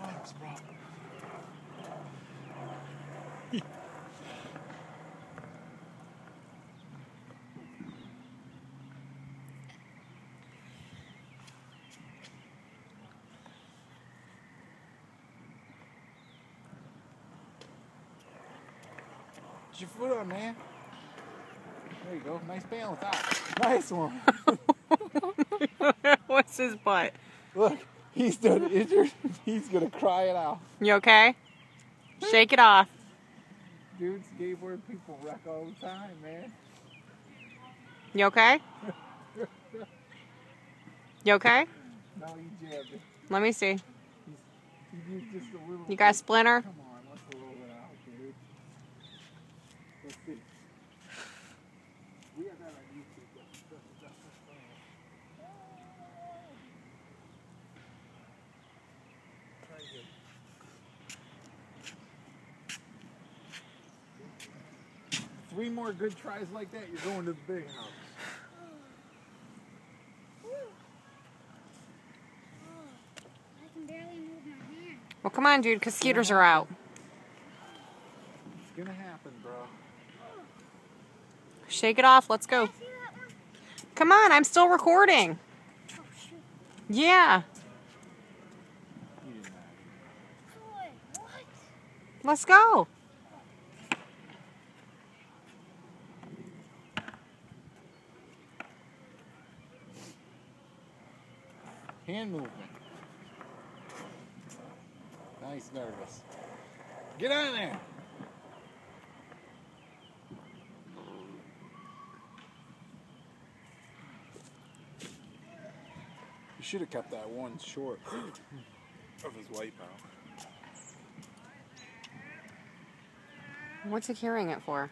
arms, bro. Get your foot on, man. There you go. Nice balance. Ah, nice one. What's his butt? Look, he's done injured. He's gonna cry it out. You okay? Shake it off. Dude, skateboard people wreck all the time, man. You okay? You okay? No, he jabbed it. Let me see. He used just a little. You got a splinter? Come on, let's roll it out, dude. Let's see. We got that on YouTube. Try again. Three more good tries like that, you're going to the big house. I can barely move my hand. Well, come on, dude, because skeeters are out. It's gonna happen, bro. Shake it off. Let's go. See that one? Come on, I'm still recording. Oh, shoot. Yeah. You didn't Boy, what? Let's go. Hand movement. Nice, nervous. Get on there. You should have kept that one short of his wipeout. What's he carrying it for?